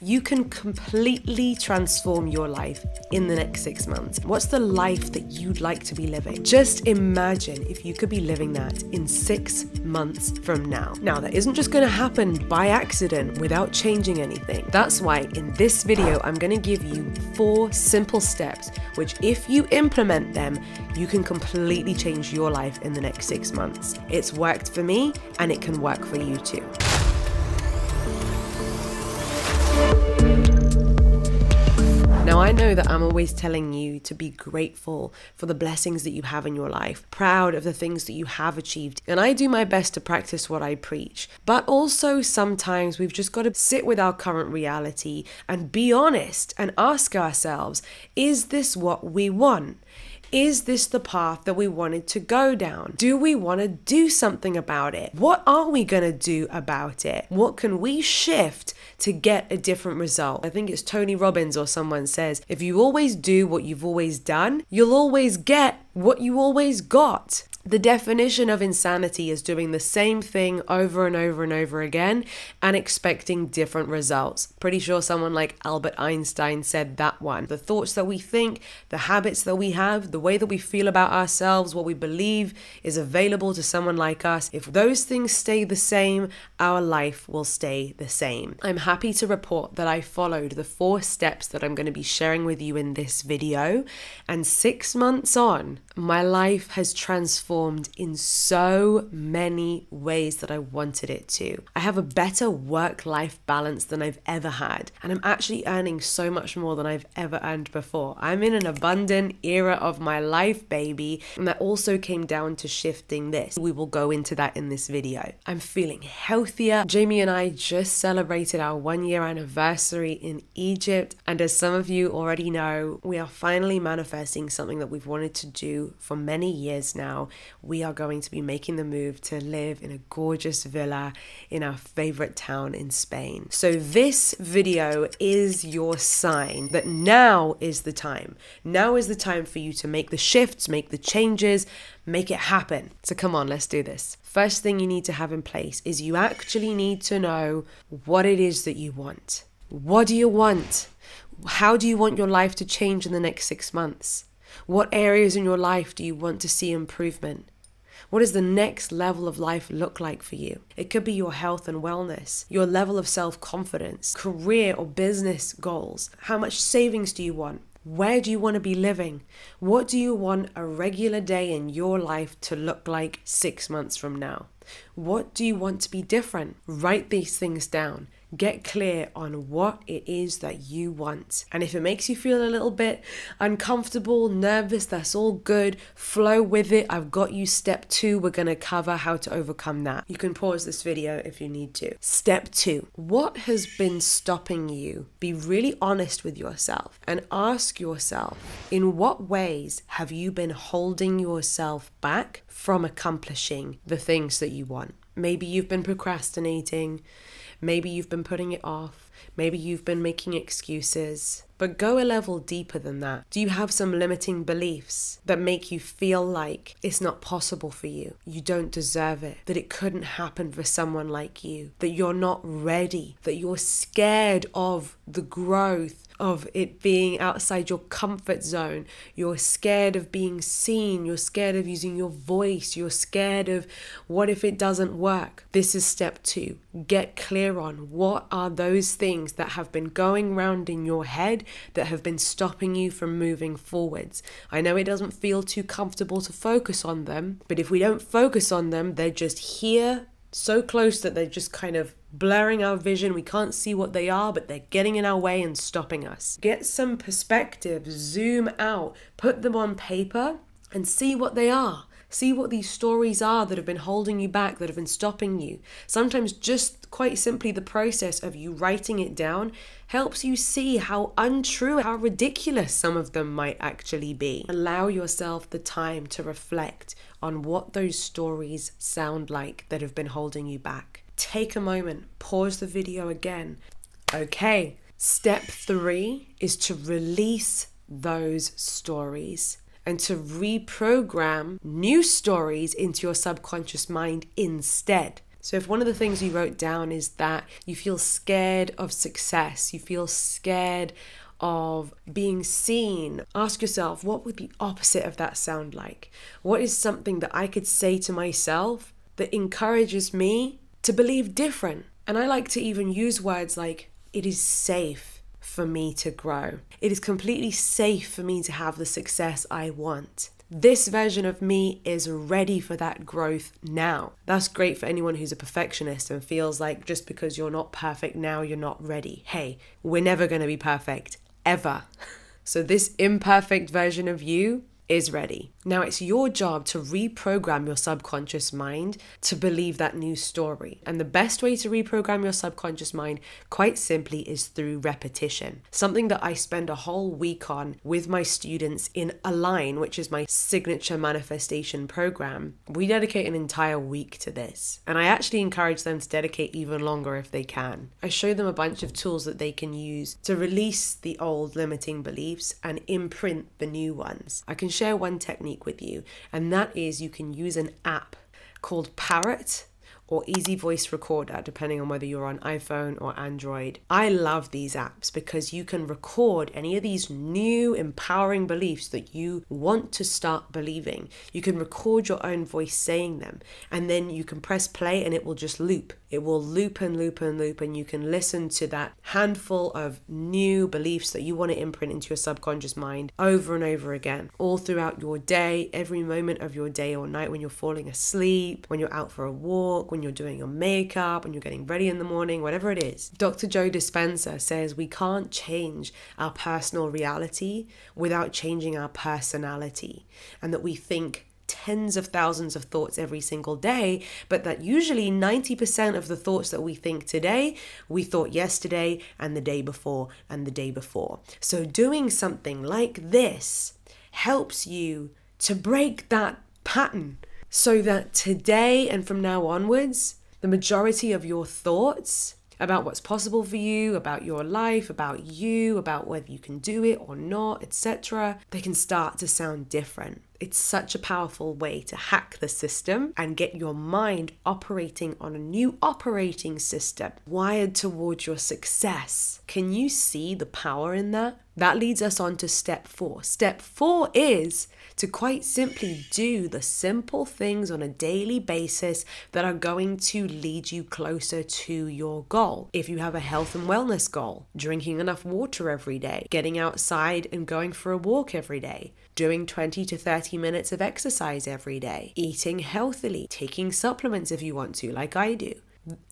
You can completely transform your life in the next 6 months. What's the life that you'd like to be living? Just imagine if you could be living that in 6 months from now. Now, that isn't just going to happen by accident without changing anything. That's why in this video, I'm going to give you 4 simple steps, which if you implement them, you can completely change your life in the next 6 months. It's worked for me and it can work for you too. Now, I know that I'm always telling you to be grateful for the blessings that you have in your life, proud of the things that you have achieved, and I do my best to practice what I preach. But also sometimes we've just got to sit with our current reality and be honest and ask ourselves, is this what we want? Is this the path that we wanted to go down? Do we want to do something about it? What are we going to do about it? What can we shift to get a different result? I think it's Tony Robbins or someone says, if you always do what you've always done, you'll always get what you always got. The definition of insanity is doing the same thing over and over and over again and expecting different results. Pretty sure someone like Albert Einstein said that one. The thoughts that we think, the habits that we have, the way that we feel about ourselves, what we believe is available to someone like us, if those things stay the same, our life will stay the same. I'm happy to report that I followed the 4 steps that I'm going to be sharing with you in this video, and 6 months on, my life has transformed in so many ways that I wanted it to. I have a better work-life balance than I've ever had, and I'm actually earning so much more than I've ever earned before. I'm in an abundant era of my life, baby, and that also came down to shifting this. We will go into that in this video. I'm feeling healthier. Jamie and I just celebrated our 1-year anniversary in Egypt, and as some of you already know, we are finally manifesting something that we've wanted to do for many years now. We are going to be making the move to live in a gorgeous villa in our favorite town in Spain. So this video is your sign that now is the time. Now is the time for you to make the shifts, make the changes, make it happen. So come on, let's do this. First thing you need to have in place is you actually need to know what it is that you want. What do you want? How do you want your life to change in the next 6 months? What areas in your life do you want to see improvement? What does the next level of life look like for you? It could be your health and wellness, your level of self-confidence, career or business goals. How much savings do you want? Where do you want to be living? What do you want a regular day in your life to look like 6 months from now? What do you want to be different? Write these things down. Get clear on what it is that you want. And if it makes you feel a little bit uncomfortable, nervous, that's all good. Flow with it. I've got you. Step 2, we're going to cover how to overcome that. You can pause this video if you need to. Step 2, what has been stopping you? Be really honest with yourself and ask yourself, in what ways have you been holding yourself back from accomplishing the things that you want? Maybe you've been procrastinating. Maybe you've been putting it off. Maybe you've been making excuses. But go a level deeper than that. Do you have some limiting beliefs that make you feel like it's not possible for you? You don't deserve it. That it couldn't happen for someone like you. That you're not ready. That you're scared of the growth, of it being outside your comfort zone. You're scared of being seen. You're scared of using your voice. You're scared of what if it doesn't work? This is step 2. Get clear on what are those things that have been going round in your head that have been stopping you from moving forwards. I know it doesn't feel too comfortable to focus on them, but if we don't focus on them, they're just here, so close that they're just kind of blurring our vision. We can't see what they are, but they're getting in our way and stopping us. Get some perspective, zoom out, put them on paper and see what they are. See what these stories are that have been holding you back, that have been stopping you. Sometimes just quite simply the process of you writing it down helps you see how untrue, how ridiculous some of them might actually be. Allow yourself the time to reflect on what those stories sound like that have been holding you back. Take a moment, pause the video again. Okay, step 3 is to release those stories and to reprogram new stories into your subconscious mind instead. So if one of the things you wrote down is that you feel scared of success, you feel scared of being seen, ask yourself, what would the opposite of that sound like? What is something that I could say to myself that encourages me to believe different? And I like to even use words like, it is safe for me to grow. It is completely safe for me to have the success I want. This version of me is ready for that growth now. That's great for anyone who's a perfectionist and feels like just because you're not perfect now, you're not ready. Hey, we're never going to be perfect, ever. So this imperfect version of you is ready. Now it's your job to reprogram your subconscious mind to believe that new story. And the best way to reprogram your subconscious mind, quite simply, is through repetition. Something that I spend a whole week on with my students in Align, which is my signature manifestation program. We dedicate an entire week to this. And I actually encourage them to dedicate even longer if they can. I show them a bunch of tools that they can use to release the old limiting beliefs and imprint the new ones. I can share one technique with you, and that is you can use an app called Parrot or Easy Voice Recorder, depending on whether you're on iPhone or Android. I love these apps because you can record any of these new empowering beliefs that you want to start believing. You can record your own voice saying them, and then you can press play and it will just loop. It will loop and loop and loop, and you can listen to that handful of new beliefs that you want to imprint into your subconscious mind over and over again, all throughout your day, every moment of your day or night, when you're falling asleep, when you're out for a walk, when you're doing your makeup, when you're getting ready in the morning, whatever it is. Dr. Joe Dispenza says we can't change our personal reality without changing our personality, and that we think tens of thousands of thoughts every single day, but that usually 90% of the thoughts that we think today, we thought yesterday and the day before and the day before. So doing something like this helps you to break that pattern so that today and from now onwards, the majority of your thoughts about what's possible for you, about your life, about you, about whether you can do it or not, etc., they can start to sound different. It's such a powerful way to hack the system and get your mind operating on a new operating system wired towards your success. Can you see the power in that? That leads us on to step 4. Step 4 is to quite simply do the simple things on a daily basis that are going to lead you closer to your goal. If you have a health and wellness goal, drinking enough water every day, getting outside and going for a walk every day, doing 20 to 30 minutes of exercise every day, eating healthily, taking supplements if you want to, like I do.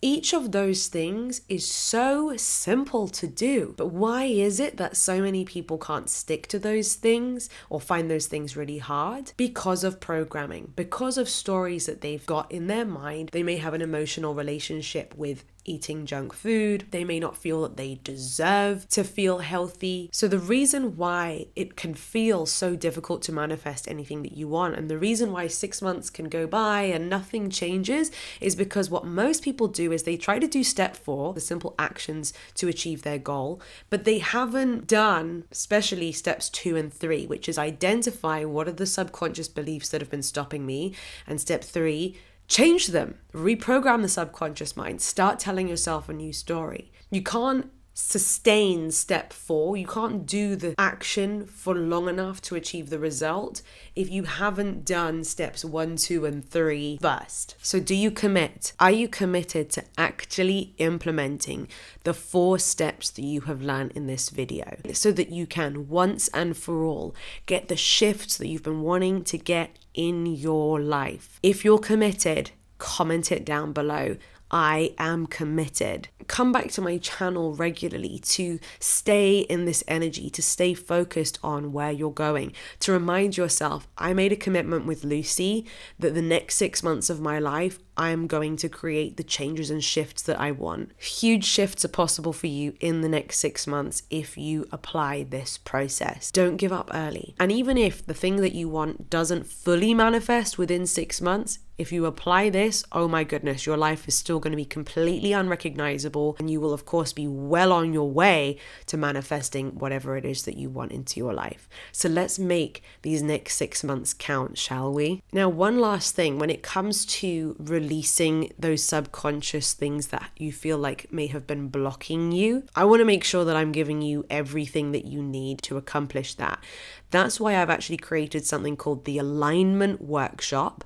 Each of those things is so simple to do, but why is it that so many people can't stick to those things or find those things really hard? Because of programming, because of stories that they've got in their mind. They may have an emotional relationship with eating junk food. They may not feel that they deserve to feel healthy. So the reason why it can feel so difficult to manifest anything that you want, and the reason why 6 months can go by and nothing changes, is because what most people do is they try to do step 4, the simple actions to achieve their goal, but they haven't done especially steps 2 and 3, which is identify what are the subconscious beliefs that have been stopping me, and step 3, change them, reprogram the subconscious mind, start telling yourself a new story. You can't sustain step 4, you can't do the action for long enough to achieve the result if you haven't done steps 1, 2, and 3 first. So do you commit? Are you committed to actually implementing the 4 steps that you have learned in this video so that you can once and for all get the shifts that you've been wanting to get in your life? If you're committed, comment it down below. I am committed. Come back to my channel regularly to stay in this energy, to stay focused on where you're going, to remind yourself, I made a commitment with Lucy that the next 6 months of my life, I am going to create the changes and shifts that I want. Huge shifts are possible for you in the next 6 months if you apply this process. Don't give up early. And even if the thing that you want doesn't fully manifest within 6 months, If you apply this, oh my goodness, your life is still going to be completely unrecognizable, and you will of course be well on your way to manifesting whatever it is that you want into your life. So let's make these next 6 months count, shall we? Now, one last thing, when it comes to releasing those subconscious things that you feel like may have been blocking you, I want to make sure that I'm giving you everything that you need to accomplish that. That's why I've actually created something called the Alignment Workshop,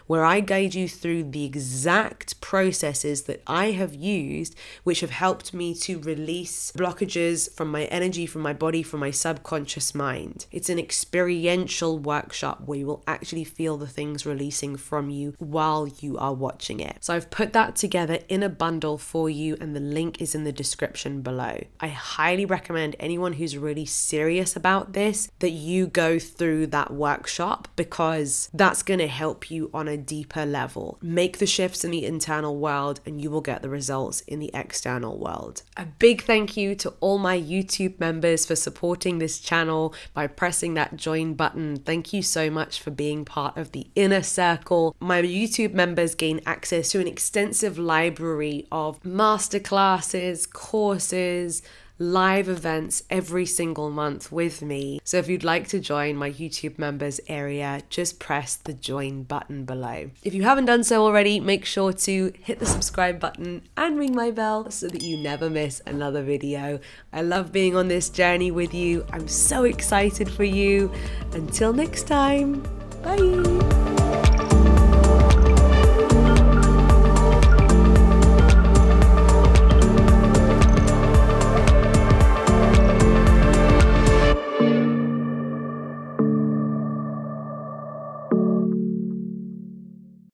where I guide you through the exact processes that I have used, which have helped me to release blockages from my energy, from my body, from my subconscious mind. It's an experiential workshop where you will actually feel the things releasing from you while you are watching it. So I've put that together in a bundle for you, and the link is in the description below. I highly recommend anyone who's really serious about this that you go through that workshop, because that's going to help you on a deeper level. Make the shifts in the internal world and you will get the results in the external world. A big thank you to all my YouTube members for supporting this channel by pressing that join button. Thank you so much for being part of the inner circle. My YouTube members gain access to an extensive library of masterclasses, courses, live events every single month with me. So if you'd like to join my YouTube members area, just press the join button below. If you haven't done so already, make sure to hit the subscribe button and ring my bell so that you never miss another video. I love being on this journey with you. I'm so excited for you. Until next time, bye.